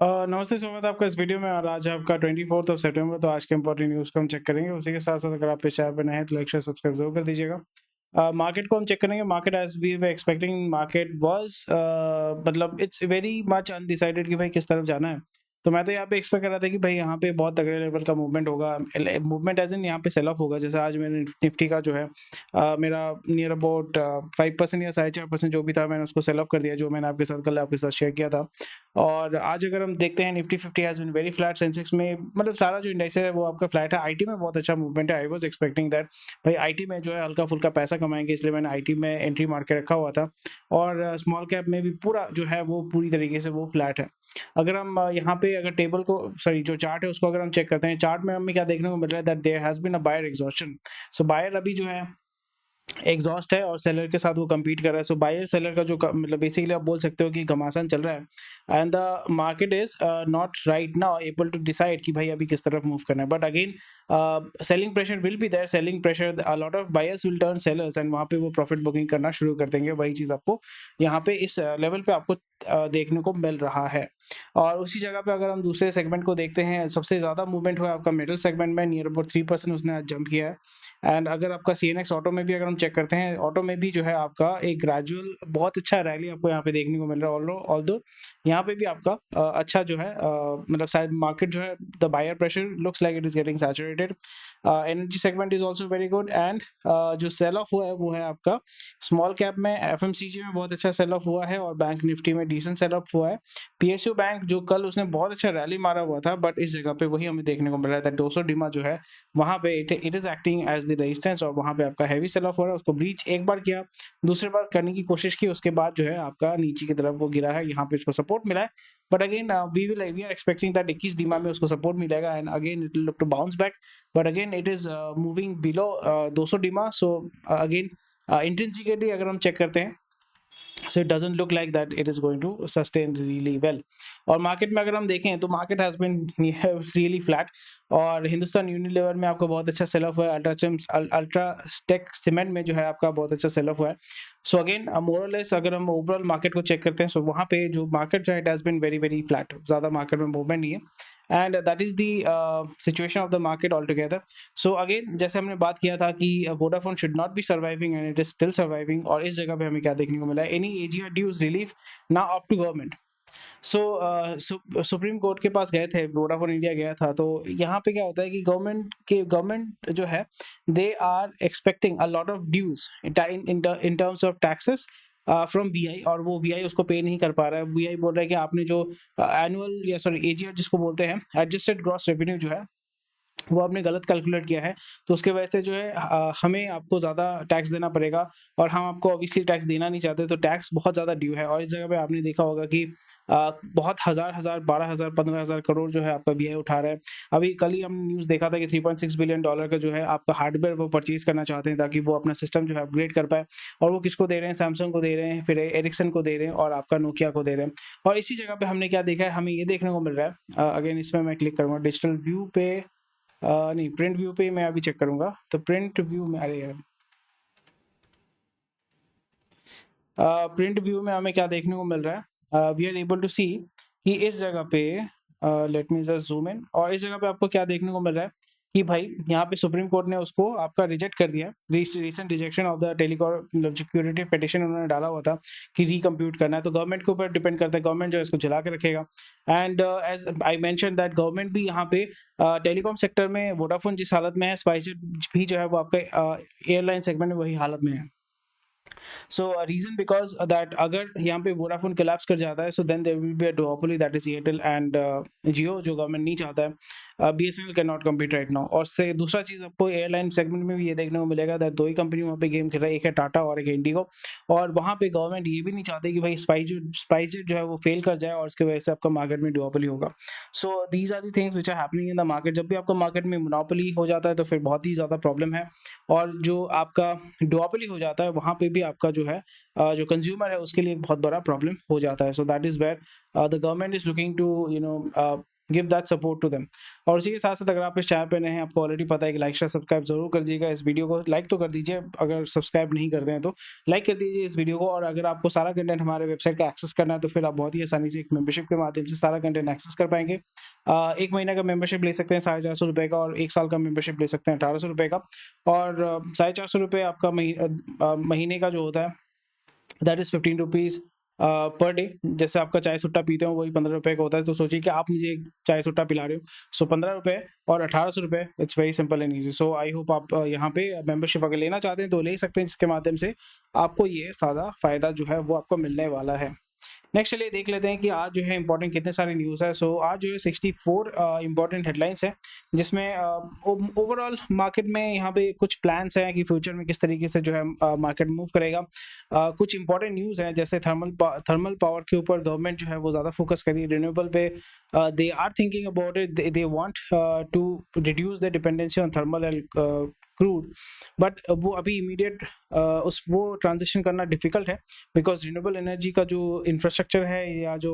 नमस्ते, स्वागत है आपका इस वीडियो में और आज है आपका 24 सितंबर। तो आज के इंपॉर्टेंट न्यूज़ को हम चेक करेंगे। उसी के साथ-साथ अगर आप इस चैनल पे नए हैं तो लाइक, शेयर, सब्सक्राइब ज़रूर कर दीजिएगा। मार्केट को हम चेक करेंगे। Market as we were expecting market was मतलब इट्स वेरी मच अनडिसाइडेड कि भाई किस तरफ जाना है। तो मैं तो यहाँ पे एक्सपेक्ट कर रहा था कि भाई यहाँ पे बहुत तगड़े लेवल का मूवमेंट होगा। मूवमेंट एज़ इन यहाँ पे सेल ऑफ होगा। जैसे आज मैंने निफ्टी का जो है मेरा नियर अबाउट 5% या 4.5% जो भी था मैंने उसको सेल ऑफ कर दिया, जो मैंने आपके साथ कल आपके साथ शेयर किया था। और आज अगर हम देखते हैं Nifty 50 has been very flat. Sensex में मतलब सारा जो इंडेक्स है वो आपका फ्लैट है। आईटी में बहुत अच्छा मूवमेंट है। आई वाज़ एक्सपेक्टिंग दैट भाई आईटी में जो है हल्का-फुल्का पैसा कमाएँगे, इसलिए मैंने आईटी में एंट्री मार के रखा हुआ था। और स्मॉल कैप में भी पूरा जो है वो पूरी तरीके से वो फ्लैट है। अगर हम यहाँ पे अगर टेबल को सॉरी जो चार्ट है उसको अगर हम चेक करते हैं, चार्ट में हमें क्या देखने को मिल रहा है that there has been a buyer exhaustion. So buyer अभी जो है एग्जॉस्ट है और सेलर के साथ वो कम्पीट कर रहा है। सो बायर सेलर का जो मतलब बेसिकली आप बोल सकते हो कि घमासान चल रहा है and the market is not right now able to decide कि भाई अभी किस तरफ मूव करना है। But again selling pressure will be there. Selling pressure a lot of buyers will turn sellers and वहाँ पे वो प्रॉफिट बुकिंग करना शुरू कर देंगे। वही चीज़ आपको यहाँ पे इस लेवल पे आपको देखने को मिल रहा है। और उसी जगह पे अगर हम दूसरे सेगमेंट को देखते हैं, सबसे ज़्यादा मूवमेंट हुआ आपका मेटल सेगमेंट में। नियर अबाउट 3% उसने आज जंप किया है। एंड अगर आपका सीएनएक्स ऑटो में भी अगर हम चेक करते हैं, ऑटो में भी जो है आपका एक ग्रेजुअल बहुत अच्छा रैली आपको यहाँ पे देखने को मिल रहा है। ऑल्दो यहाँ पे भी आपका अच्छा जो है मतलब शायद मार्केट जो है the buyer pressure looks like it is getting saturated. Energy segment is also very good and जो सेल ऑफ हुआ है वो है आपका स्मॉल कैप में। एफएमसीजी में बहुत अच्छा सेल ऑफ हुआ है और बैंक निफ्टी में डिसेंट सेल ऑफ हुआ है। पीएसयू बैंक जो कल उसने बहुत अच्छा रैली मारा हुआ था, बट इस जगह पे वही हमें देखने को मिल रहा था। 200 डिमा जो है वहाँ पे it is acting as the resistance और वहाँ पे आपका हैवी सेल ऑफ हो रहा है। उसको ब्रीच एक बार किया, दूसरी बार करने की कोशिश की, उसके बाद जो है आपका नीचे की तरफ वो गिरा है। यहाँ पे इसको सपोर्ट मिला है, but again we are expecting that 21 DMA में उसको सपोर्ट मिलेगा and again it will look to bounce back. But again it is moving below 200 DMA. So again intrinsically अगर हम चेक करते हैं, so it doesn't look like that it is going to sustain really well। और market में अगर हम देखें तो market has been really flat. और हिंदुस्तान यूनिलीवर में आपका बहुत अच्छा सेल ऑफ हुआ है। अल्ट्राटेक सीमेंट में जो है आपका बहुत अच्छा सेल ऑफ हुआ है। सो अगेन मोर और लेस अगर हम ओवरऑल मार्केट को चेक करते हैं, सो वहाँ पे जो मार्केट जो है it has been very very flat. ज़्यादा मार्केट में मूवमेंट नहीं है and that is the situation of the market all together. So again जैसे हमने बात किया था कि Vodafone should not be surviving and it is still surviving. और इस जगह पे हमें क्या देखने को मिला है, any AGR dues relief now up to government. So Supreme Court के पास गए थे, वोडाफोन इंडिया गया था। तो यहाँ पे क्या होता है कि गवर्नमेंट जो है they are expecting a lot of dues in terms of taxes from VI, और वो वीआई उसको पे नहीं कर पा रहा है। वीआई बोल रहा है कि आपने जो एनुअल या सॉरी एजीआर जिसको बोलते हैं, एडजस्टेड ग्रॉस रेवेन्यू जो है वो आपने गलत कैलकुलेट किया है। तो उसके वजह से जो है हमें आपको ज़्यादा टैक्स देना पड़ेगा और हम आपको ऑब्वियसली टैक्स देना नहीं चाहते। तो टैक्स बहुत ज़्यादा ड्यू है। और इस जगह पे आपने देखा होगा कि बहुत हज़ार 12,000 15,000 करोड़ जो है आपका बीआई उठा रहा है। अभी कल ही हम न्यूज़ देखा था कि $3.6 बिलियन का जो है आपका हार्डवेयर वो परचेज करना चाहते हैं ताकि वो अपना सिस्टम जो है अपग्रेड कर पाए। और वो किसको दे रहे हैं, सैमसंग को दे रहे हैं, फिर एरिक्सन को दे रहे हैं और आपका नोकिया को दे रहे हैं। और इसी जगह पे हमने क्या देखा है, हमें ये देखने को मिल रहा है। अगेन इसमें मैं क्लिक करूँगा डिजिटल व्यू पे, नहीं प्रिंट व्यू पे मैं अभी चेक करूंगा। तो प्रिंट व्यू में अरे यार प्रिंट व्यू में हमें क्या देखने को मिल रहा है, वी आर एबल टू सी कि इस जगह पे let me just zoom in. और इस जगह पे आपको क्या देखने को मिल रहा है कि भाई यहाँ पे सुप्रीम कोर्ट ने उसको आपका रिजेक्ट कर दिया। Recent rejection of the telecom security petition उन्होंने डाला हुआ था कि रिकम्प्यूट करना है। तो गवर्नमेंट के ऊपर डिपेंड करता है, गवर्नमेंट जो है इसको चला के रखेगा। And as I mention that government भी यहाँ पे टेलीकॉम सेक्टर में वोडाफोन जिस हालत में है, स्पाइसजेट भी जो है वो आपके एयरलाइन सेगमेंट में वही हालत में है। सो रीजन बिकॉज दैट अगर यहाँ पे वोडाफोन कोलैप्स कर जाता है, so then there will be a duopoly that is Airtel and Jio, जो गवर्नमेंट नहीं चाहता है। BSNL can not compete right now. और से दूसरा चीज़ आपको एयरलाइन सेगमेंट में भी ये देखने को मिलेगा दैट दो ही कंपनी वहाँ पे गेम खेल रहा है, एक है टाटा और एक है इंडिगो। और वहाँ पे गवर्नमेंट ये भी नहीं चाहती कि भाई स्पाइसजेट जो है वो फेल कर जाए और उसके वजह से आपका मार्केट में डुओपोली होगा। So these are the things which are happening in the market. जब भी आपका मार्केट में मोनोपोली हो जाता है तो फिर बहुत ही ज़्यादा प्रॉब्लम है। और जो आपका डुओपोली हो जाता है वहाँ पे भी आपका जो है जो कंज्यूमर है उसके लिए एक बहुत बड़ा प्रॉब्लम हो जाता है। So that is where the government is looking to give that support to them. और उसी के साथ साथ अगर आप इस चैनल पे नए हैं, आपको ऑलरेडी पता है कि लाइक शेयर सब्सक्राइब जरूर कर दीजिएगा। इस वीडियो को लाइक तो कर दीजिए, अगर सब्सक्राइब नहीं करते हैं तो लाइक कर दीजिए इस वीडियो को। और अगर आपको सारा कंटेंट हमारे वेबसाइट का एक्सेस करना है तो फिर आप बहुत ही आसानी से एक मेंबरशिप के माध्यम से सारा कंटेंट एक्सेस कर पाएंगे। 1 महीने का मेंबरशिप ले सकते हैं 450 रुपये का, और 1 साल का मेंबरशिप ले सकते हैं 1800 रुपये का। और 450 रुपये आपका महीने का जो होता है that is 15 rupees per day. जैसे आपका चाय सुट्टा पीते हो वही 15 रुपये का होता है, तो सोचिए कि आप मुझे एक चाय सुट्टा पिला रहे हो, सो 15 रुपये और 1800 रुपये। It's very simple and easy. So I hope आप यहाँ पे मेंबरशिप अगर लेना चाहते हैं तो ले सकते हैं, जिसके माध्यम से आपको ये सादा फ़ायदा जो है वो आपको मिलने वाला है। नेक्स्ट चलिए देख लेते हैं कि आज जो है इंपॉर्टेंट कितने सारे न्यूज़ है। सो आज जो है 64 इंपॉर्टेंट हेडलाइंस है, जिसमें ओवरऑल मार्केट में यहाँ पे कुछ प्लान्स हैं कि फ्यूचर में किस तरीके से जो है मार्केट मूव करेगा। कुछ इंपॉर्टेंट न्यूज़ हैं, जैसे थर्मल पावर के ऊपर गवर्नमेंट जो है वो ज़्यादा फोकस करी, रिन्यूएबल पे they are thinking about it, they want to reduce the dependency on thermal and crude, but वो अभी इमीडिएट वो ट्रांजिशन करना डिफिकल्ट है, बिकॉज रिन्यूएबल एनर्जी का जो इंफ्रास्ट्रक्चर है या जो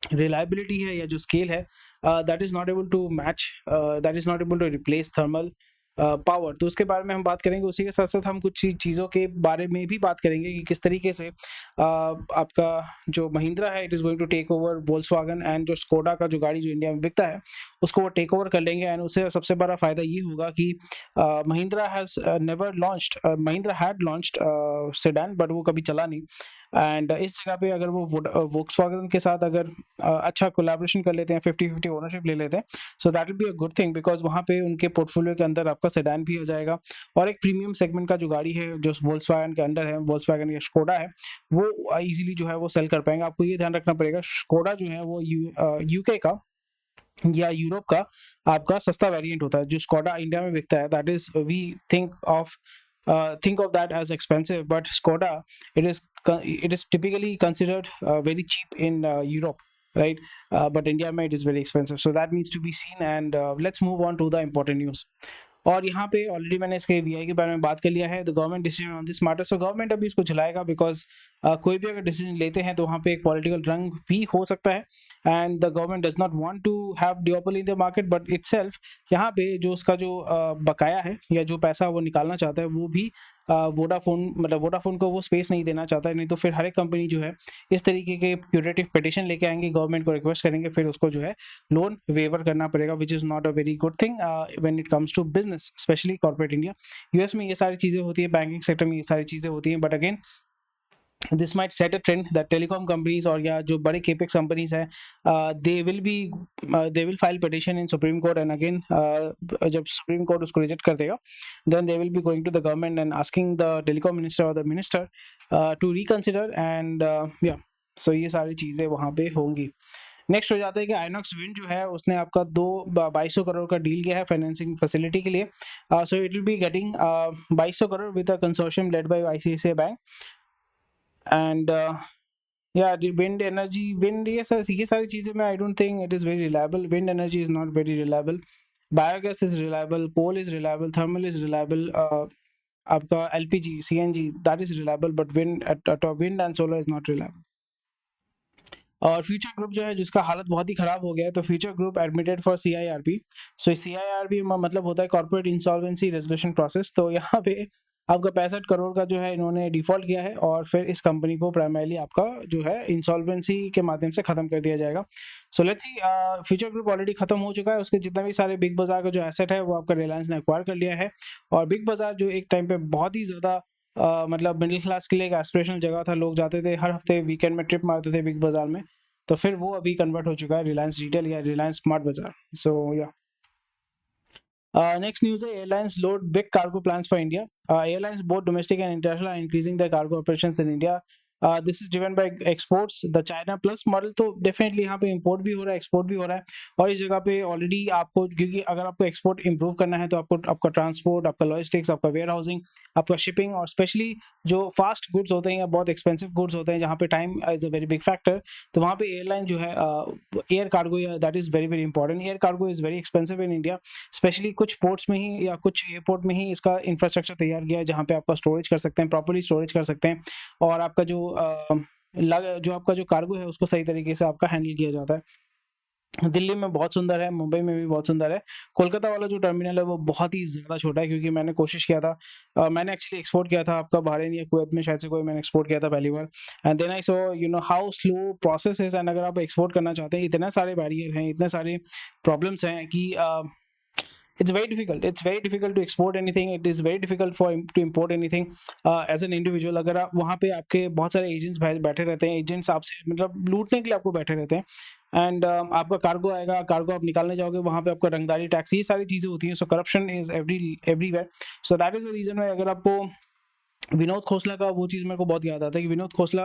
रिलायबिलिटी है या जो स्केल है, that is not able to match, that is not able to replace thermal power. तो उसके बारे में हम बात करेंगे। उसी के साथ साथ हम कुछ चीज़ों के बारे में भी बात करेंगे कि किस तरीके से आपका जो महिंद्रा है it is going to take over Volkswagen, and जो स्कोडा का जो गाड़ी जो इंडिया में बिकता है उसको वो टेक ओवर कर लेंगे। एंड उससे सबसे बड़ा फ़ायदा ये होगा कि Mahindra had launched sedan, but वो कभी चला नहीं। एंड इस जगह पे अगर वो वोक्सवैगन के साथ अगर अच्छा कोलैबोरेशन कर लेते हैं, 50-50 ओनरशिप ले लेते हैं, so that will be a good thing, because वहाँ पे उनके पोर्टफोलियो के अंदर आपका सेडान भी आ जाएगा। और एक प्रीमियम सेगमेंट का जो गाड़ी है जो वोल्क्सवैगन के अंडर है, वोल्क्सवैगन या स्कोडा है, वो इजीली जो है वो सेल कर पाएंगे। आपको ये ध्यान रखना पड़ेगा, स्कोडा जो है वो यूके का या यूरोप का आपका सस्ता वेरिएंट होता है। जो स्कोडा इंडिया में बिकता है that is we think of that as expensive, but Skoda it is typically considered very cheap in Europe, right? But India it is very expensive, so that needs to be seen. And let's move on to the important news. और यहाँ पे already मैंने इसके VI के बारे में बात कर लिया है, the government decision on this matter. So government अभी इसको चलाएगा, बिकॉज कोई भी अगर डिसीजन लेते हैं तो वहाँ पे एक पॉलिटिकल रंग भी हो सकता है, and the government does not want to have duopoly in the market, but itself यहाँ पे जो उसका जो बकाया है या जो पैसा वो निकालना चाहता है वो भी वोडाफोन को वो स्पेस नहीं देना चाहता है। नहीं तो फिर हर एक कंपनी जो है इस तरीके के क्यूरेटिव पिटिशन लेके आएंगे, गवर्नमेंट को रिक्वेस्ट करेंगे, फिर उसको जो है लोन वेवर करना पड़ेगा, which is not a very good thing when it comes to business, specially corporate India. US में ये सारी चीज़ें होती है, बैंकिंग सेक्टर में ये सारी चीज़ें होती हैं, but again this might set a trend that telecom companies और या जो बड़े capex companies हैं they will file petition in Supreme Court, and again जब Supreme Court उसको reject कर देगा, then they will be going to the government and asking the telecom minister or the minister to reconsider, and yeah, so ये सारी चीज़ें वहाँ पे होंगी। नेक्स्ट हो जाता है कि आइनॉक्स विंड जो है उसने आपका 2200 करोड़ का डील किया है फाइनेंसिंग फैसिलिटी के लिए। So it will be getting 2200 crore with a consortium led by ICICI bank. And yeah, the wind energy, ये सारी चीज़ें में I don't think it is very reliable. Wind energy is not very reliable. Biogas is reliable, coal is reliable, thermal is reliable, आपका LPG, CNG that is reliable, but wind and solar is not reliable. और future group जो है जिसका हालत बहुत ही ख़राब हो गया है, तो future group admitted for CIRP। So CIRP मतलब होता है कॉर्पोरेट इंसॉल्वेंसी रेजोल्यूशन प्रोसेस। तो यहाँ पे आपका 65 करोड़ का जो है इन्होंने डिफ़ॉल्ट किया है, और फिर इस कंपनी को प्राइमरीली आपका जो है इंसॉल्वेंसी के माध्यम से ख़त्म कर दिया जाएगा। So let's see, future group already ख़त्म हो चुका है, उसके जितने भी सारे बिग बाज़ार का जो एसेट है वो आपका रिलायंस ने एक्वायर कर लिया है। और बिग बाज़ार जो एक टाइम पे बहुत ही ज़्यादा मतलब मिडिल क्लास के लिए एक एस्पिरेशनल जगह था, लोग जाते थे हर हफ्ते वीकेंड में ट्रिप मारते थे बिग बाज़ार में, तो फिर वो अभी कन्वर्ट हो चुका है रिलायंस रिटेल या रिलायंस स्मार्ट बाज़ार। सो या next news है airlines load big cargo plans for India. Airlines both domestic and international are increasing their cargo operations in India. This is driven by exports. The China Plus model तो definitely यहाँ पे import भी हो रहा है, export भी हो रहा है। और इस जगह पे ऑलरेडी आपको, क्योंकि अगर आपको एक्सपोर्ट इंप्रूव करना है तो आपको आपका ट्रांसपोर्ट, आपका लॉजिस्टिक्स, आपका वेयर हाउसिंग, आपका शिपिंग, और स्पेशली जो फास्ट गुड्स होते हैं या बहुत एक्सपेंसिव गुड्स होते हैं जहाँ पे time is a very big factor, तो वहाँ पे एयरलाइन जो है एयर कार्गो या that is very very important. Air cargo is very expensive in India, specially कुछ पोर्ट्स में ही या कुछ एयरपोर्ट में ही इसका इंफ्रास्ट्रक्चर तैयार किया है जहाँ पे आपका स्टोरेज कर सकते हैं, प्रॉपर्ली स्टोरेज कर सकते हैं, और आपका जो आपका जो कार्गो है उसको सही तरीके से आपका हैंडल किया जाता है। दिल्ली में बहुत सुंदर है, मुंबई में भी बहुत सुंदर है। कोलकाता वाला जो टर्मिनल है वो बहुत ही ज़्यादा छोटा है, क्योंकि मैंने कोशिश किया था, मैंने एक्चुअली एक्सपोर्ट किया था आपका बहरीन या कुवैत में शायद से कोई मैंने एक्सपोर्ट किया था पहली बार, and then I saw how slow process is, and अगर आप एक्सपोर्ट करना चाहते हैं, इतने सारे बैरियर हैं, इतने सारे प्रॉब्लम्स हैं कि it's very difficult to export anything, it is very difficult to import anything as an individual। अगर आप वहाँ पे, आपके बहुत सारे एजेंट्स बैठे रहते हैं, एजेंट्स आपसे मतलब लूटने के लिए आपको बैठे रहते हैं, एंड आपका कार्गो आएगा, कार्गो आप निकालने जाओगे, वहाँ पे आपका रंगदारी टैक्स, ये सारी चीज़ें होती हैं। So corruption is everywhere. So that is the reason why अगर आपको विनोद खोसला का वो चीज़ मेरे को बहुत याद आता है कि Vinod Khosla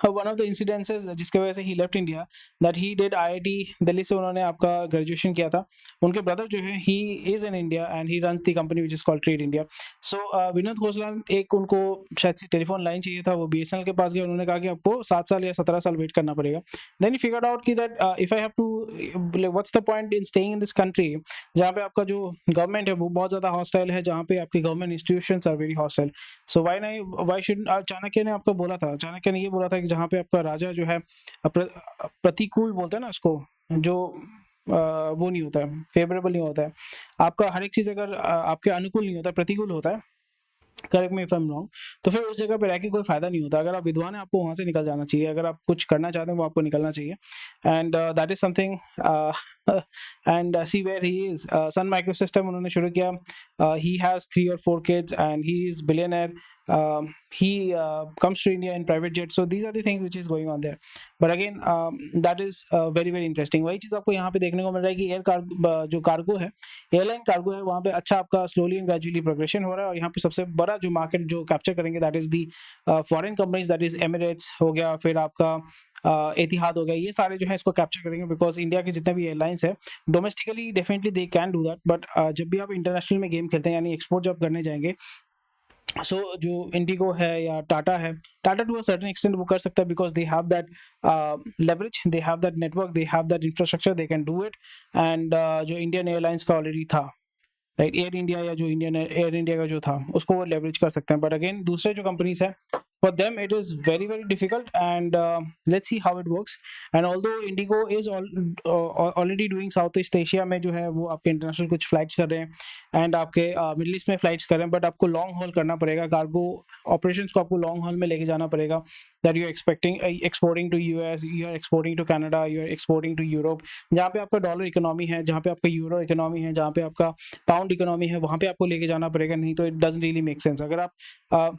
one of the incidences जिसके वजह से he left India, that he did IIT Delhi से उन्होंने आपका ग्रेजुएशन किया था। उनके ब्रदर जो है, he is in India and he runs the company which is called Trade India. So Vinod Khosla, एक उनको शायद से टेलीफोन लाइन चाहिए था, वो बीएसएनएल के पास गए, उन्होंने कहा कि आपको 7 साल या 17 साल वेट करना पड़ेगा। देन ही फिगर्ड आउट कि that if I have to, what's the point in staying in this country जहाँ पे आपका जो गवर्नमेंट है वो बहुत ज़्यादा हॉस्टाइल है, जहाँ पे आपके government institutions are very hostile. So why should, Chanakya ने आपको बोला था, चाणक्य ने ये बोला था कि जहाँ पे आपका राजा जो है प्रतिकूल बोलते हैं ना उसको, जो वो नहीं होता है, फेवरेबल नहीं होता है, आपका हर एक चीज़ अगर आपके अनुकूल नहीं होता है, प्रतिकूल होता है, correct me if I am wrong, तो फिर उस जगह पे रह के कोई फायदा नहीं होता। अगर आप विद्वान हैं, आपको वहाँ से निकल जाना चाहिए, अगर आप कुछ करना चाहते हैं वो आपको निकलना चाहिए, and that is something. And see where he is, Sun Micro System उन्होंने शुरू किया, he has 3 or 4 kids and he is billionaire, he comes to India in private jet, so these are the things which is going on there, but again that is very very interesting। वही चीज़ आपको यहाँ पे देखने को मिल रहा है कि जो कार्गो है, एयरलाइन कार्गो है, वहाँ पे अच्छा आपका स्लोली एंड ग्रेजुअली प्रोग्रेशन हो रहा है, और यहाँ पे सबसे बड़ा जो मार्केट जो कैप्चर करेंगे that is the foreign companies, that is Emirates हो गया, फिर आपका एतिहाद हो गया, ये सारे जो है इसको कैप्चर करेंगे, बिकॉज इंडिया के जितने भी एयरलाइंस है domestically definitely they can do that, but जब भी आप इंटरनेशनल में गेम खेलते हैं, यानी एक्सपोर्ट जब करने जाएंगे, सो जो इंडिगो है या टाटा है, Tata to a certain extent वो कर सकता है, because they have that leverage, they have that network, they have that infrastructure, they can do it, and जो इंडियन एयरलाइंस का ऑलरेडी था, राइट, एयर इंडिया या जो इंडियन एयर इंडिया का जो था, उसको वो लेवरेज कर सकते हैं, बट अगेन दूसरे जो कंपनीज है, for them it is very very difficult, and let's see how it works। and although Indigo is already doing South East Asia में जो है वो आपके इंटरनेशनल कुछ फ्लाइट्स कर रहे हैं, एंड आपके मिडिल ईस्ट में फ्लाइट्स कर रहे हैं, बट आपको लॉन्ग हॉल करना पड़ेगा, कार्गो ऑपरेशंस को आपको लॉन्ग हॉल में लेके जाना पड़ेगा, that you are exporting to US, you are exporting to Canada, you are exporting to Europe, जहाँ पे आपका डॉलर इकोनॉमी है, जहाँ पे आपका यूरो इकोनॉमी है, जहाँ पे आपका पाउंड इकोनॉमी है, वहाँ पे आपको लेके जाना पड़ेगा, नहीं तो it doesn't really make sense. अगर आप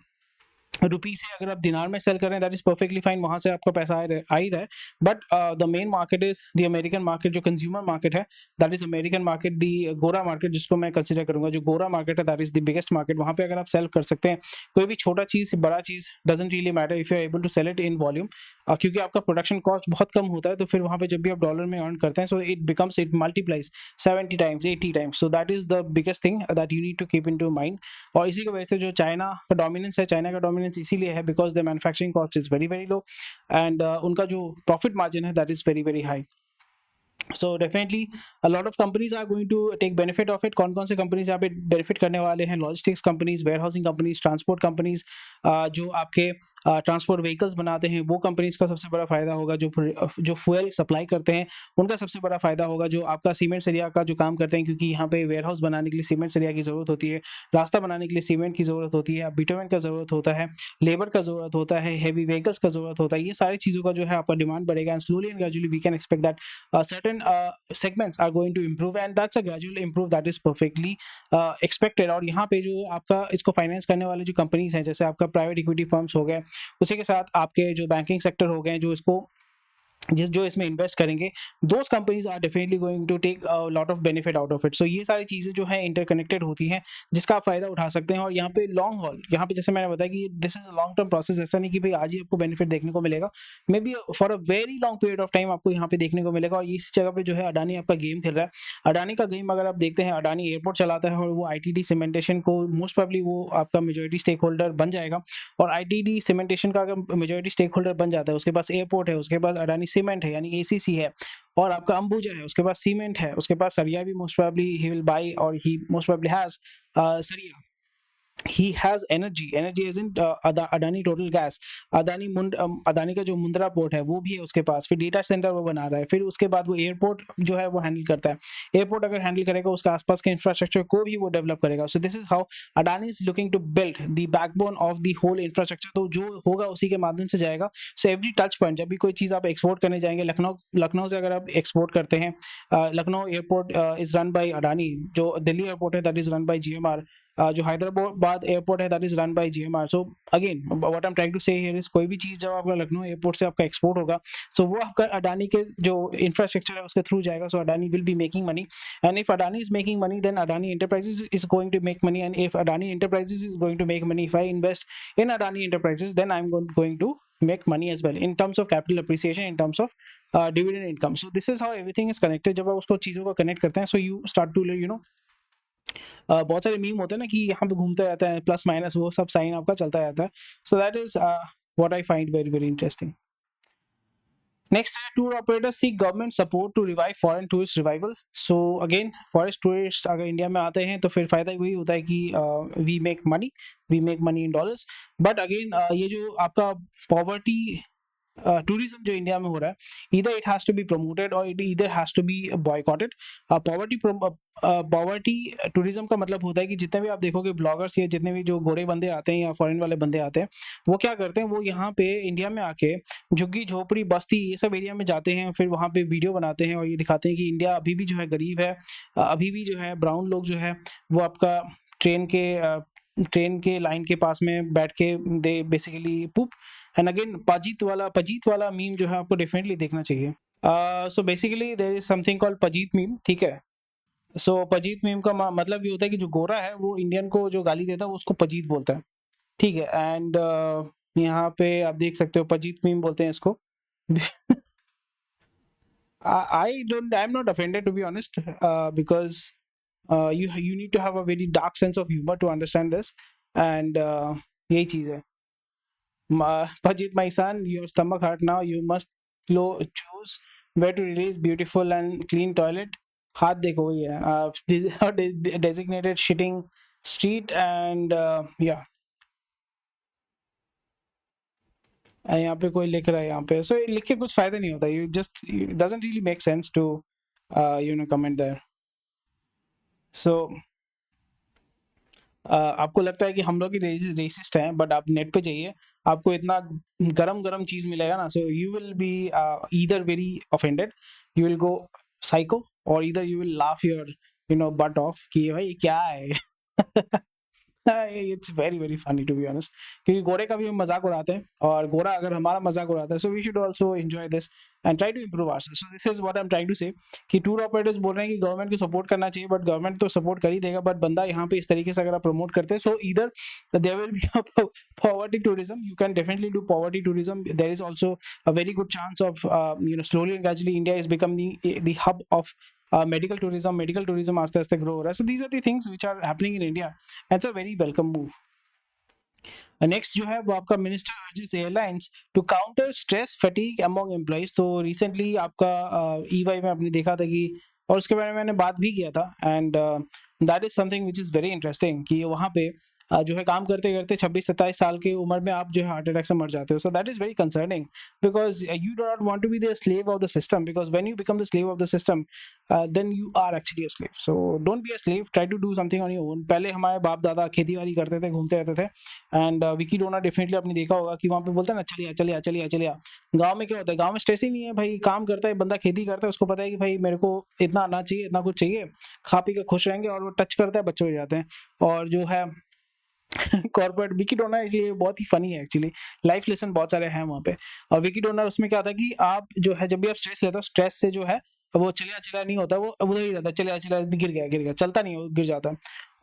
रुपी से अगर आप दिनार में सेल करें, दैट इज परफेक्टली फाइन, वहां से आपका पैसा आ ही रहा है, but the main market is the American market, जो कंज्यूमर मार्केट है, that is American market, the गोरा मार्केट जिसको मैं कंसिडर करूंगा, जो गोरा मार्केट है that is the biggest market, वहां पे अगर आप सेल कर सकते हैं कोई भी छोटा चीज बड़ा चीज, doesn't really matter if you are able to sell it in volume, क्योंकि आपका प्रोडक्शन कॉस्ट बहुत कम होता है, तो फिर वहां पे जब भी आप डॉलर में अर्न करते हैं, so it multiplies 70 times 80 times, so that is the biggest thing that you need to keep in to mind. और इसी की वजह से जो चाइना का डोमिनेंस है, चाइना का डोमिनेंस इसीलिए है because the manufacturing cost is very very low, and उनका जो प्रॉफिट मार्जिन है that is very very high. So definitely a lot of companies are going to take benefit of it। कौन-कौन से companies यहाँ पे benefit करने वाले हैं? Logistics companies, warehousing companies, transport companies, जो आपके ट्रांसपोर्ट व्हीकल्स बनाते हैं वो कंपनीज का सबसे बड़ा फायदा होगा, जो फ्यूल सप्लाई करते हैं उनका सबसे बड़ा फायदा होगा, जो आपका सीमेंट सरिया का जो काम करते हैं, क्योंकि यहाँ पे वेयरहाउस बनाने के लिए सीमेंट सरिया की जरूरत होती है, रास्ता बनाने के लिए सीमेंट की जरूरत होती है, बिटुमेन का जरूरत होता है, लेबर का जरूरत होता है, हैवी व्हीकल्स का जरूरत होता है, ये सारी चीज़ों का जो है आपका डिमांड बढ़ेगा, and slowly and gradually we can expect that certain segments are going to improve, and that's a gradual improve that is perfectly expected। और यहाँ पे जो आपका इसको फाइनेंस करने वाले जो कंपनीज हैं, जैसे आपका प्राइवेट इक्विटी फर्म्स हो गए, उसी के साथ आपके जो बैंकिंग सेक्टर हो गए, जो इसको जो इसमें इन्वेस्ट करेंगे, those companies are definitely going to take lot of benefit out of it. So ये सारी चीज़ें जो है इंटरकनेक्टेड होती हैं, जिसका आप फायदा उठा सकते हैं। और यहाँ पे लॉन्ग हॉल, यहाँ पे जैसे मैंने बताया कि this is a long term process, ऐसा नहीं कि भाई आज ही आपको बेनिफिट देखने को मिलेगा, may be for a very long period of time आपको यहाँ पे देखने को मिलेगा। और इस जगह पे जो है अडानी आपका गेम खेल रहा है। अडानी का गेम अगर आप देखते हैं, अडानी एयरपोर्ट चलाता है और वो ITD सीमेंटेशन को मोस्ट प्रोबेबली वो आपका मेजॉरिटी स्टेक होल्डर बन जाएगा। और ITD सीमेंटेशन का अगर मेजॉरिटी स्टेक होल्डर बन जाता है, उसके पास एयरपोर्ट है, उसके पास अडानी सीमेंट है यानी ACC है, और आपका अंबुजा है, उसके पास सीमेंट है, उसके पास सरिया भी most probably he will buy, और ही मोस्ट प्रोबेबली हैज सरिया। he has energy as in Adani total gas, Adani का जो मुंद्रा पोर्ट है वो भी है उसके पास, फिर डेटा सेंटर वो बना रहा है, फिर उसके बाद वो एयरपोर्ट जो है वो हैंडल करता है, एयरपोर्ट अगर हैंडल करेगा उसके आसपास के इंफ्रास्ट्रक्चर को भी वो डेवलप करेगा। So this is how Adani is looking to build the backbone of the whole infrastructure, तो जो होगा उसी के माध्यम से जाएगा। सो एवरी टच पॉइंट, जब भी कोई चीज़ आप एक्सपोर्ट करने जाएंगे, लखनऊ से अगर आप एक्सपोर्ट करते हैं, Lucknow airport is run by Adani, जो दिल्ली एयरपोर्ट है that is run by GMR, जो हैदराबाद एयरपोर्ट है that is run by GMR. So again what I am trying to say here is, कोई भी चीज जब आपका लखनऊ एयरपोर्ट से आपका एक्सपोर्ट होगा, सो वो आपका अडानी के जो इंफ्रास्ट्रक्चर है उसके थ्रू जाएगा। So Adani will be making money, and if Adani is making money then Adani Enterprises is going to make money, and if Adani Enterprises is going to make money, if I invest in Adani Enterprises then I am going to make money as well in terms of capital appreciation, in terms of dividend income. So this is how everything is connected. जब आप उसको चीज़ों को connect करते हैं, so you start to बहुत सारे meme होते हैं ना कि यहाँ पे घूमते रहता है प्लस माइनस, वो सब साइन आपका चलता रहता है। So that is what I find very very interesting. Next है tour operators seek government support to revive foreign tourist revival. So again forest tourist अगर इंडिया में आते हैं तो फिर फायदा वही होता है कि we make money in dollars. But again ये जो आपका पॉवर्टी टूरिज्म जो इंडिया में हो रहा है, either it has to be promoted or it either has to be boycotted. Poverty tourism का मतलब होता है कि जितने भी आप देखोगे ब्लॉगर्स या जितने भी जो गोरे बंदे आते हैं या फॉरेन वाले बंदे आते हैं, वो क्या करते हैं, वो यहाँ पे इंडिया में आके झुग्गी झोपड़ी बस्ती ये सब एरिया में जाते हैं, फिर वहाँ पे वीडियो बनाते हैं और ये दिखाते हैं कि इंडिया अभी भी जो है गरीब है, अभी भी जो है ब्राउन लोग जो है वो आपका ट्रेन के लाइन के पास में बैठ के they basically poop. And again Pajeet वाला मीम जो है आपको डेफिनेटली देखना चाहिए। So basically there is something called Pajeet meme, ठीक है। सो पजीत मीम का मतलब ये होता है कि जो गोरा है वो इंडियन को जो गाली देता है वो उसको पजीत बोलता है, ठीक है। एंड यहाँ पे आप देख सकते हो पजीत मीम बोलते हैं इसको। I am not offended to be honest, because you need to have a very dark sense of humor to understand this, and यही चीज है। Pajit, my son, your stomach hurt now. You must choose where to release beautiful and clean toilet. हाथ देखो वही है, designated shitting street, and yeah. यहाँ पे कोई लिख रहा है यहाँ पे, so लिख के कुछ फायदा नहीं होता, you just it doesn't really make sense to comment there. So आपको लगता है कि हम लोग ही रेसिस्ट हैं, बट आप नेट पे जाइए, आपको इतना गरम चीज मिलेगा ना, so you will be either very offended, you will go psycho, और either you will laugh your butt off कि भाई क्या है। It's very very funny to be honest, क्योंकि गोरे का भी हम मजाक उड़ाते हैं और गोरा अगर हमारा मजाक उड़ाता है, so we should also enjoy this and try to improve ourselves. So this is what I am trying to say कि टूर ऑपरेटर्स बोल रहे हैं कि गवर्नमेंट को सपोर्ट करना चाहिए, बट गवर्नमेंट तो सपोर्ट कर ही देगा, बट बंदा यहाँ पे इस तरीके से अगर आप प्रमोट करते हैं, so either there will be poverty tourism, you can definitely do poverty tourism. There is also a very good chance of slowly and gradually India is becoming the hub of medical tourism आस्ते आस्ते grow हो रहा है। So these are the things which are happening in India, and it's a very welcome move. Next जो है वो आपका minister urges airlines to counter stress fatigue among employees. तो रिसेंटली आपका EY में आपने देखा था कि, और उसके बारे में मैंने बात भी किया था, and that is something which is very interesting कि वहाँ पे जो है काम करते करते 26-27 साल की उम्र में आप जो है हार्ट अटैक से मर जाते हो। So that is very concerning, because you do not want to be the slave of the system, because when you become the slave of the system then you are actually a slave. So don't be a slave, try to do something on your own. पहले हमारे बाप दादा खेती बाड़ी करते थे, घूमते रहते थे, एंड विकी डोनर डेफिनेटली आपने देखा होगा कि वहाँ पे बोलता है ना चलिए। गाँव में क्या होता है, गाँव में स्ट्रेस ही नहीं है भाई, काम करता है बंदा, खेती करता है, उसको पता है कि भाई मेरे को इतना आना चाहिए, इतना कुछ चाहिए, खा पी के खुश रहेंगे, और वो टच करता है बच्चे हो जाते हैं। और जो है कॉर्पोरेट विकी डोनर इसलिए बहुत ही फनी है एक्चुअली, लाइफ लेसन बहुत सारे हैं वहाँ पे। और विकी डोनर उसमें क्या था कि आप जो है जब भी आप स्ट्रेस लेते हो, स्ट्रेस से जो है वो चलिया नहीं होता, वो उधर ही रहता है, चलिया गिर गया, चलता नहीं है, गिर जाता है।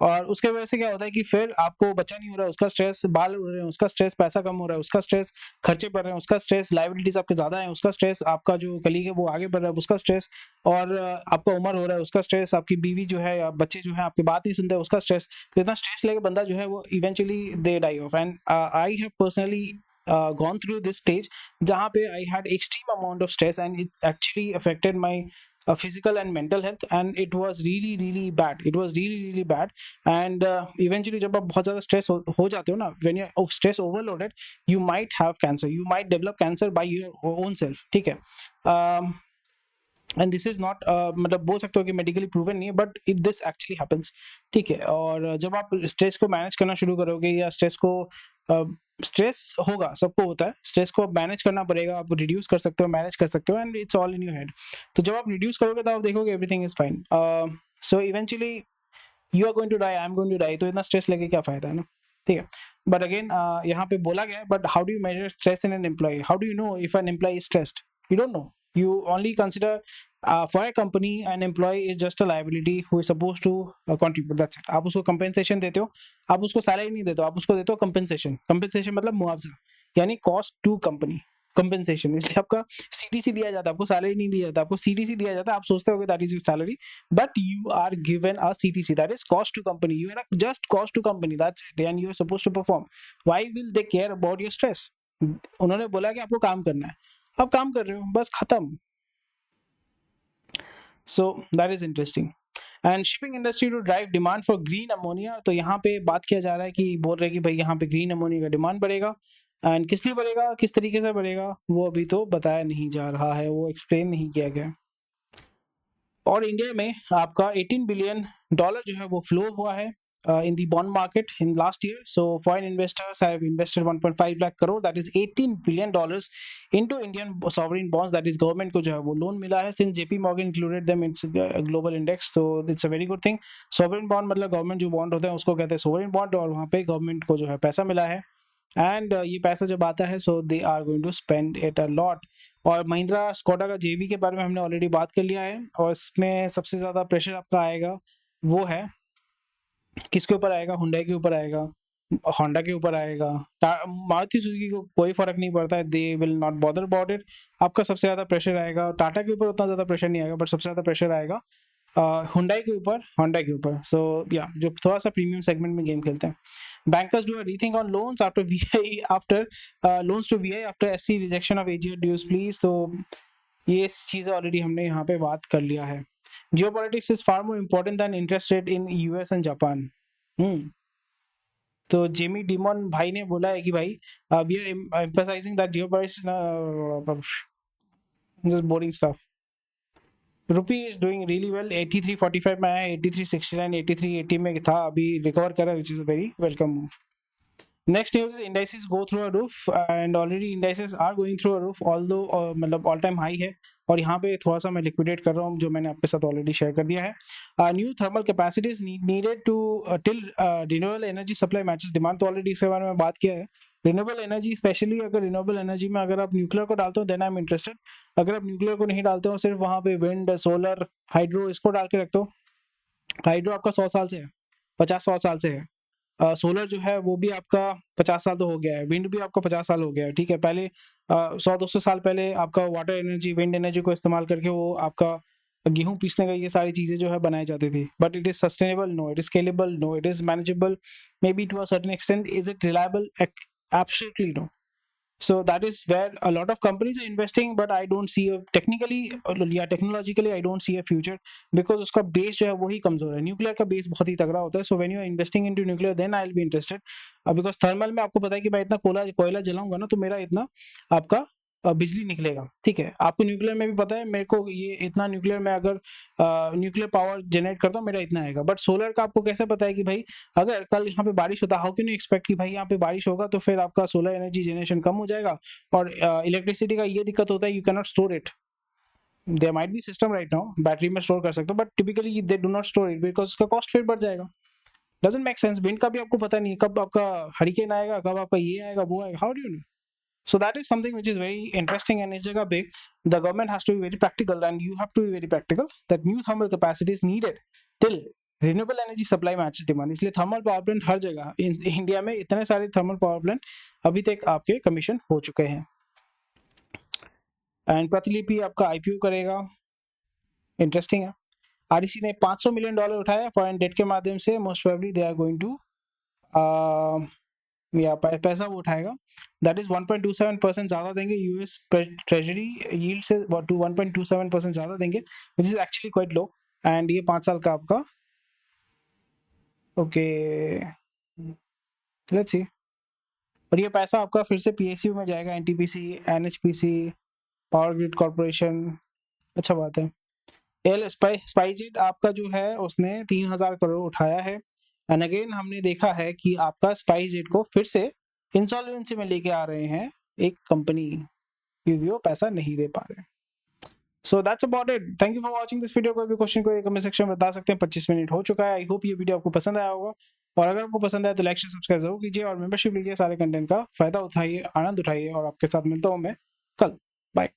और उसके वजह से क्या होता है कि फिर आपको बच्चा नहीं हो रहा है, उसका स्ट्रेस, बाल उड़ रहे हैं उसका स्ट्रेस, पैसा कम हो रहा है उसका स्ट्रेस, खर्चे बढ़ रहे हैं उसका स्ट्रेस, लाइबिलिटीज आपके ज्यादा हैं उसका स्ट्रेस, आपका जो कलीग है वो आगे बढ़ रहा है उसका स्ट्रेस, और आपका उम्र हो रहा है उसका स्ट्रेस, आपकी बीवी जो है या बच्चे जो है आपकी बात नहीं सुनते उसका स्ट्रेस। तो इतना स्ट्रेस लेके बंदा जो है वो eventually they die off. And I have personally gone through this stage जहाँ पे I had extreme amount of stress and it actually affected my physical and mental health, and it was really bad. It was really bad. And eventually जब आप बहुत ज़्यादा stress हो जाते हो ना, when you're stress overloaded, you might have cancer, you might develop cancer by your own self, ठीक है. एंड दिस इज नॉट मतलब बोल सकते हो कि मेडिकली प्रूवन नहीं है, but it this actually happens, ठीक है. और जब आप स्ट्रेस को मैनेज करना शुरू करोगे, या स्ट्रेस को स्ट्रेस होगा, सबको होता है, स्ट्रेस को मैनेज करना पड़ेगा, आप रिड्यूस कर सकते हो, मैनेज कर सकते हो, and it's all in your head. तो जब आप रिड्यूस करोगे तो आप देखोगे everything is fine. So eventually you are going to die, I am going to die. तो इतना स्ट्रेस लेके क्या फायदा है ना, ठीक है. बट अगेन यहाँ पे बोला गया है, but how do you measure stress in an employee? How do you know if an employee is stressed? You don't know. You only consider for a company an employee is just a liability who is supposed to contribute. That's it. आप उसको compensation देते हो, आप उसको salary नहीं देते हो, आप उसको देते हो compensation. Compensation मतलब मुआवजा, यानी cost to company. Compensation, इसलिए आपका CTC दिया जाता है, आपको salary नहीं दिया जाता, आपको CTC दिया जाता है. आप सोचते हो that is your salary, but you are given a CTC, that is cost to company. You are just cost to company. That's it, and you are supposed to perform. Why will they care about your stress? उन्होंने बोला कि आपको काम करना है, आप काम कर रहे हो, बस खत्म. So that is interesting. And shipping industry to drive demand for green ammonia. तो यहाँ पे बात किया जा रहा है कि बोल रहे हैं कि भाई यहाँ पे ग्रीन अमोनिया का डिमांड बढ़ेगा, एंड किस लिए बढ़ेगा, किस तरीके से बढ़ेगा, वो अभी तो बताया नहीं जा रहा है, वो एक्सप्लेन नहीं किया गया. और इंडिया में आपका $18 बिलियन जो है वो फ्लो हुआ है in the bond market in last year. So foreign investors have invested 1.5 lakh crore, that is $18 billion into Indian sovereign bonds. That is government को जो है वो लोन मिला है, since JP Morgan included them in global index. So it's a very good thing. Sovereign bond मतलब government जो bond होते हैं उसको कहते हैं sovereign bond, और वहाँ पे गवर्नमेंट को जो है पैसा मिला है. एंड ये पैसा जब आता है, so they are going to spend it a lot. और महिंद्रा स्कोडा का जेवी के बारे में हमने ऑलरेडी बात कर लिया है, और इसमें सबसे ज़्यादा प्रेशर आपका आएगा वो है, किसके ऊपर आएगा, हुंडई के ऊपर आएगा, होंडा के ऊपर आएगा, मारुति सुजुकी को कोई फर्क नहीं पड़ता है, they will not bother about it. आपका सबसे ज़्यादा प्रेशर आएगा, टाटा के ऊपर उतना ज़्यादा प्रेशर नहीं आएगा, बट सबसे ज़्यादा प्रेशर आएगा हुंडई के ऊपर, होंडा के ऊपर. सो या जो थोड़ा सा प्रीमियम सेगमेंट में गेम खेलते हैं. Bankers do a rethink on loans after VI after loans to VI after SC rejection of AGR dues, please. So ये चीज़ें ऑलरेडी हमने यहाँ पे बात कर लिया है. Geopolitics is far more important than interest rate in US and Japan. तो जेमी डिमॉन भाई ने बोला है कि भाई we are emphasizing that geopolitics just boring stuff. Rupee is doing really well. 83.45 में आया, 83.69, 83.80 में था, अभी रिकवर करा, which is a very welcome move. Next news, indices go through a roof, and already indices are going through a roof, although मतलब all time high है. और यहाँ पे थोड़ा सा मैं लिक्विडेट कर रहा हूँ, जो मैंने आपके साथ ऑलरेडी शेयर कर दिया है. New thermal capacities needed to till renewable energy supply matches demand. तो ऑलरेडी इसके बारे में बात किया है. रिन्यूएबल एनर्जी, स्पेशली अगर रिन्यूएबल एनर्जी में अगर आप न्यूक्लियर को डालते हो, देन आई एम इंटरेस्टेड. अगर आप न्यूक्लियर को नहीं डालते हो, सिर्फ वहाँ पे विंड, सोलर, हाइड्रो इसको डाल के रखते हो, हाइड्रो आपका 100 साल से है, 50-100 साल से है. सोलर जो है वो भी आपका 50 साल तो हो गया है, विंड भी आपका 50 साल हो गया है, ठीक है. पहले 100-200 साल पहले आपका वाटर एनर्जी, विंड एनर्जी को इस्तेमाल करके वो आपका गेहूं पीसने का ये सारी चीज़ें जो है बनाई जाती थी. But it is sustainable? No. It is scalable? No. It is manageable? Maybe to a certain extent. Is it reliable? Absolutely no. So that is where a lot of companies are investing, but I don't see technologically I don't see a future, because उसका base जो है वही कमजोर है. Nuclear का base बहुत ही तगड़ा होता है. So when you are investing into nuclear, then I'll be interested. Because thermal में आपको पता है कि मैं इतना कोयला जलाऊंगा ना, तो मेरा इतना आपका बिजली निकलेगा, ठीक है. आपको न्यूक्लियर में भी पता है, मेरे को ये इतना न्यूक्लियर में अगर न्यूक्लियर पावर जनरेट करता हूँ, मेरा इतना आएगा. बट सोलर का आपको कैसे पता है कि भाई अगर कल यहाँ पे बारिश होता, हाउ कैन यू एक्सपेक्ट कि भाई यहाँ पे बारिश होगा तो फिर आपका सोलर एनर्जी जनरेशन कम हो जाएगा. और इलेक्ट्रिसिटी का ये दिक्कत होता है, you can not store it. There might be system right now, battery में स्टोर कर सकते हो, but typically they do not store it, because उसका कॉस्ट फिर बढ़ जाएगा. Doesn't make sense. विंड का भी आपको पता नहीं है कब आपका हरिकेन आएगा, कब आपका ये आएगा, वो आएगा. How do you no? So that is something which is very interesting, and इस जगह पे the government has to be very practical, and you have to be very practical that new thermal capacity is needed till renewable energy supply matches demand. इसलिए thermal power plant हर जगह India में इतने सारे thermal power plant अभी तक आपके commission हो चुके हैं. एंड प्रतिलिपि आपका IPO करेगा, इंटरेस्टिंग है. REC ने $500 मिलियन उठाया फॉरेन डेट के माध्यम से. Most probably they are going to या पैसा वो उठाएगा, दैट इज 1.27% ज़्यादा देंगे, यूएस ट्रेजरी यील्ड से 1.27% ज़्यादा देंगे, which is actually quite low. And ये 5 साल का आपका, ओके लेट्स सी। और ये पैसा आपका फिर से पीएसयू में जाएगा, NTPC, NHPC, power grid corporation, अच्छा बात है। स्पाइसजेट आपका जो है उसने 3000 करोड़ उठाया है। एंड अगेन हमने देखा है कि आपका स्पाइसजेट को फिर से इंसॉल्वेंसी में लेके आ रहे हैं एक कंपनी, क्योंकि वो पैसा नहीं दे पा रहे। So that's about it, thank you for watching this video. कोई भी क्वेश्चन को कमेंट सेक्शन में बता सकते हैं। 25 मिनट हो चुका है, आई होप ये वीडियो आपको पसंद आया होगा, और अगर आपको पसंद आया तो लाइक शेयर सब्सक्राइब जरूर कीजिए और मेंबरशिप लीजिए, सारे कंटेंट का फायदा उठाइए, आनंद उठाइए, और आपके साथ मिलता हूँ मैं कल। बाय।